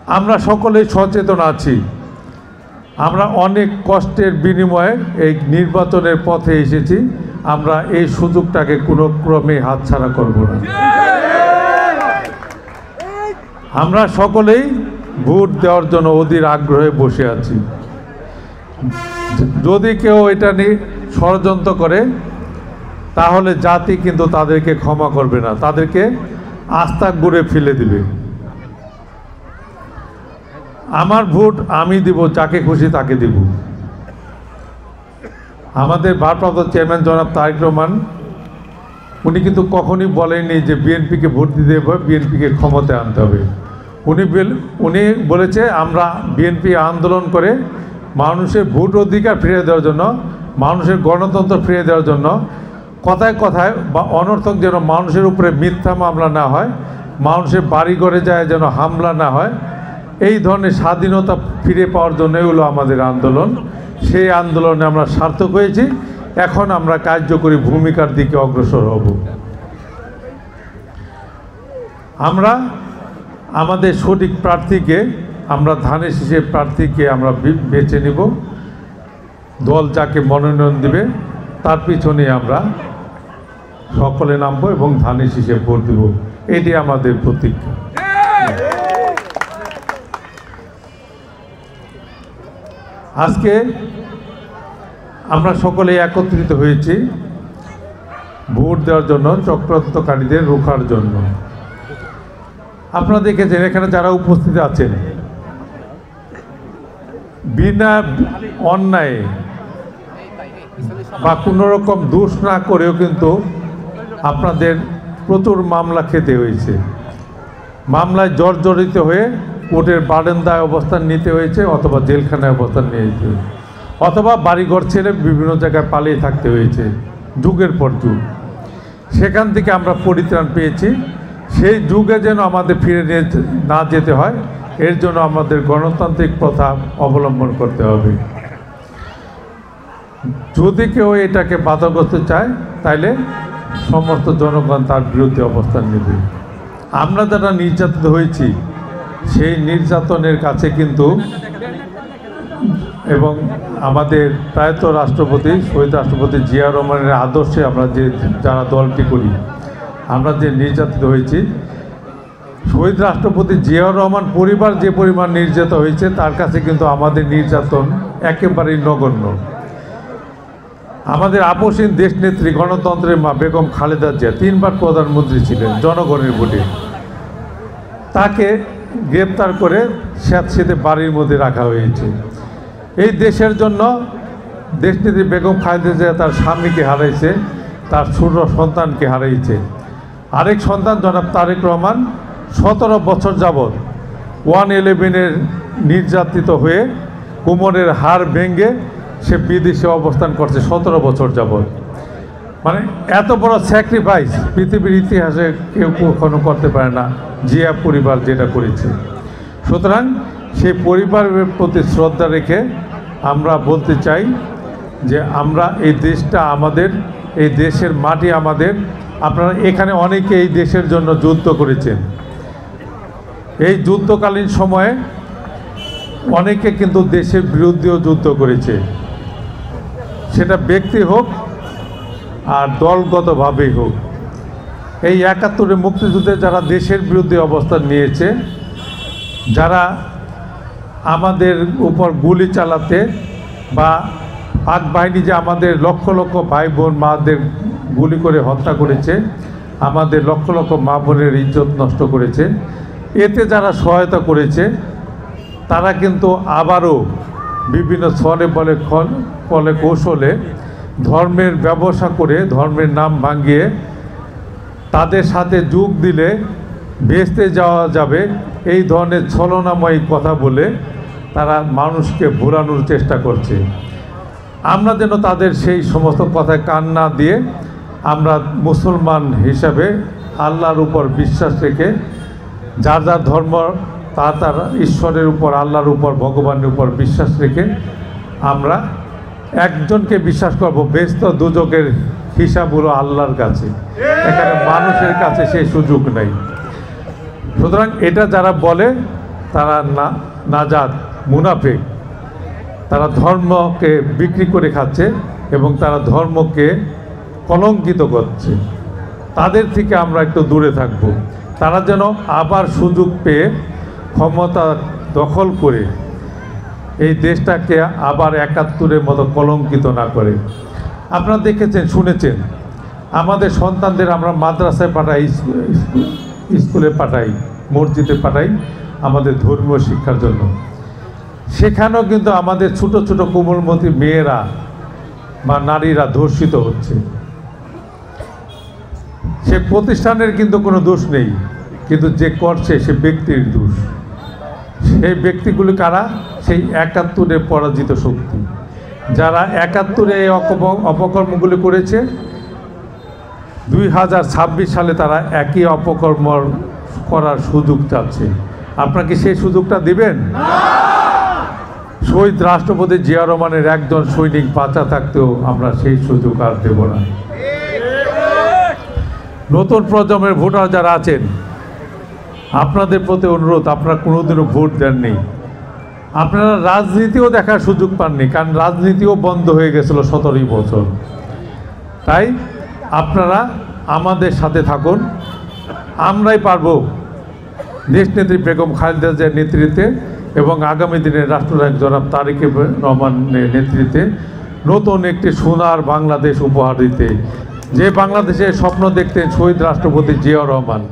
আমরা সকলেই সচেতন আছি। আমরা অনেক কষ্টের বিনিময়ে এই নির্বাচনের পথে এসেছি। আমরা এই সুযোগটাকে কোনো ক্রমে হাতছাড়া করব না। আমরা সকলেই ভোট দেওয়ার জন্য অধীর আগ্রহে বসে আছি। যদি কেউ এটা নিয়ে ষড়যন্ত্র করে তাহলে জাতি কিন্তু তাদেরকে ক্ষমা করবে না, তাদেরকে আস্থা গুড়ে ফেলে দিবে। আমার ভোট আমি দিব, যাকে খুশি তাকে দিব। আমাদের ভারপ্রাপ্ত চেয়ারম্যান জনাব তারেক রহমান উনি কিন্তু কখনই বলেননি যে বিএনপিকে ভোট দিতে হবে, বিএনপিকে ক্ষমতায় আনতে হবে। উনি বলেছে আমরা বিএনপি আন্দোলন করে মানুষের ভোট অধিকার ফিরিয়ে দেওয়ার জন্য, মানুষের গণতন্ত্র ফিরিয়ে দেওয়ার জন্য, কথায় কথায় বা অনর্থক যেন মানুষের উপরে মিথ্যা মামলা না হয়, মানুষের বাড়িঘরে যায় যেন হামলা না হয়, এই ধরনের স্বাধীনতা ফিরে পাওয়ার জন্যই হলো আমাদের আন্দোলন। সেই আন্দোলনে আমরা সার্থক হয়েছি। এখন আমরা কার্যকরী ভূমিকার দিকে অগ্রসর হব। আমরা আমাদের সঠিক প্রার্থীকে, আমরা ধানের শীষের প্রার্থীকে আমরা বেছে নিব। দল যাকে মনোনয়ন দিবে তার পিছনে আমরা সকলে নামবো এবং ধানের শীষে ভোট দেব। এটি আমাদের প্রতিজ্ঞা। আজকে আমরা সকলে একত্রিত হয়েছি ভোট দেওয়ার জন্য, চক্রান্তকারীদের রোখার জন্য। আপনারা দেখেছেন এখানে যারা উপস্থিত আছেন, বিনা অন্যায় বা কোনো রকম দোষ না করেও কিন্তু আপনাদের প্রচুর মামলা খেতে হয়েছে। মামলায় জর্জরিত হয়ে কোর্টের বারান্দায় অবস্থান নিতে হয়েছে, অথবা জেলখানায় অবস্থান নিতে হয়েছে, অথবা বাড়িঘর ছেড়ে বিভিন্ন জায়গায় পালিয়ে থাকতে হয়েছে যুগের পর যুগ। সেখান থেকে আমরা পরিত্রাণ পেয়েছি। সেই যুগে যেন আমাদের ফিরে না যেতে হয়, এর জন্য আমাদের গণতান্ত্রিক প্রথা অবলম্বন করতে হবে। যদি কেউ এটাকে বাধাগ্রস্ত চায় তাইলে সমস্ত জনগণ তার বিরুদ্ধে অবস্থান নেবে। আমরা যারা নির্যাতিত হয়েছি সেই নির্যাতনের কাছে কিন্তু, এবং আমাদের প্রয়াত রাষ্ট্রপতি শহীদ রাষ্ট্রপতি জিয়া রহমানের আদর্শে আমরা যারা দলটি করি, আমরা যে নির্যাতিত হয়েছি, শহীদ রাষ্ট্রপতি জিয়া রহমান পরিবার যে পরিমাণ নির্যাতিত হয়েছে তার কাছে কিন্তু আমাদের নির্যাতন একেবারেই নগণ্য। আমাদের আপসহীন দেশনেত্রী গণতন্ত্রের মা বেগম খালেদা জিয়া 3 বার প্রধানমন্ত্রী ছিলেন জনগণের ভোটে, তাকে গ্রেপ্তার করে স্যাঁতসেঁতে বাড়ির মধ্যে রাখা হয়েছে। এই দেশের জন্য দেশনেত্রী বেগম খালেদা জিয়া তার স্বামীকে হারাইছে, তার ছোট সন্তানকে হারাইছে। আরেক সন্তান জনাব তারেক রহমান 17 বছর যাবৎ 111-এর নির্যাতিত হয়ে কোমরের হাড় ভেঙে সে বিদেশে অবস্থান করছে 17 বছর যাবৎ। মানে এত বড় স্যাক্রিফাইস পৃথিবীর ইতিহাসে কেউ কখনো করতে পারে না জিয়া পরিবার যেটা করেছে। সুতরাং সেই পরিবারের প্রতি শ্রদ্ধা রেখে আমরা বলতে চাই যে আমরা এই দেশটা আমাদের, এই দেশের মাটি আমাদের। আপনারা এখানে অনেকে এই দেশের জন্য যুদ্ধ করেছেন। এই যুদ্ধকালীন সময়ে অনেকে কিন্তু দেশের বিরুদ্ধেও যুদ্ধ করেছে, সেটা ব্যক্তি হোক আর দলগতভাবেই হোক। এই 71-এর মুক্তিযুদ্ধে যারা দেশের বিরুদ্ধে অবস্থান নিয়েছে, যারা আমাদের উপর গুলি চালাতে বা পাক বাহিনী যে আমাদের লক্ষ লক্ষ ভাই বোন মাদের গুলি করে হত্যা করেছে, আমাদের লক্ষ লক্ষ মা বোনের ইজ্জত নষ্ট করেছে, এতে যারা সহায়তা করেছে তারা কিন্তু আবারও বিভিন্ন ছলে বলে কৌশলে ধর্মের ব্যবসা করে, ধর্মের নাম ভাঙিয়ে তাদের সাথে যোগ দিলে ভেস্তে যাওয়া যাবে, এই ধরনের ছলনাময়ী কথা বলে তারা মানুষকে ভোলানোর চেষ্টা করছে। আমরা যেন তাদের সেই সমস্ত কথায় কান না দিয়ে আমরা মুসলমান হিসাবে আল্লাহর উপর বিশ্বাস রেখে, যার যার ধর্ম তার ঈশ্বরের উপর, আল্লাহর উপর, ভগবানের উপর বিশ্বাস রেখে আমরা একজনকে বিশ্বাস করব। বেহেশত দুজকের হিসাব হলো আল্লাহর কাছে, এখানে মানুষের কাছে সেই সুযোগ নেই। সুতরাং এটা যারা বলে তারা নাজাত মুনাফিক, তারা ধর্মকে বিক্রি করে খাচ্ছে এবং তারা ধর্মকে কলঙ্কিত করছে। তাদের থেকে আমরা একটু দূরে থাকব। তারা যেন আবার সুযোগ পেয়ে ক্ষমতা দখল করে এই দেশটাকে আবার ৭১-এর মতো কলঙ্কিত না করে। আপনারা দেখেছেন, শুনেছেন, আমাদের সন্তানদের আমরা মাদ্রাসায় পাঠাই, স্কুলে পাঠাই, মসজিদে পাঠাই আমাদের ধর্মীয় শিক্ষার জন্য। সেখানেও কিন্তু আমাদের ছোট ছোট কোমলমতি মেয়েরা বা নারীরা ধর্ষিত হচ্ছে। সে প্রতিষ্ঠানের কিন্তু কোনো দোষ নেই, কিন্তু যে করছে সে ব্যক্তির দোষ। সেই ব্যক্তিগুলি কারা? সেই ৭১-এর পরাজিত শক্তি, যারা ৭১-এ এই অপকর্মগুলি করেছে। ২০২৬ সালে তারা একই অপকর্ম করার সুযোগ চাচ্ছে। আপনারা কি সেই সুযোগটা দিবেন? শহীদ রাষ্ট্রপতি জিয়া রহমানের একজন সৈনিক বাঁচা থাকতেও আমরা সেই সুযোগ আর দেব না। নতুন প্রজন্মের ভোটার যারা আছেন, আপনাদের প্রতি অনুরোধ, আপনারা কোনোদিনও ভোট দেননি, আপনারা রাজনীতিও দেখার সুযোগ পাননি, কারণ রাজনীতিও বন্ধ হয়ে গেছিল ১৭ বছর। তাই আপনারা আমাদের সাথে থাকুন, আমরাই পারব দেশনেত্রী বেগম খালেদা জিয়ার নেতৃত্বে এবং আগামী দিনের রাষ্ট্রনায়ক জনাব তারেক রহমানের নেতৃত্বে নতুন একটি সোনার বাংলাদেশ উপহার দিতে, যে বাংলাদেশের স্বপ্ন দেখতেন শহীদ রাষ্ট্রপতি জিয়া রহমান।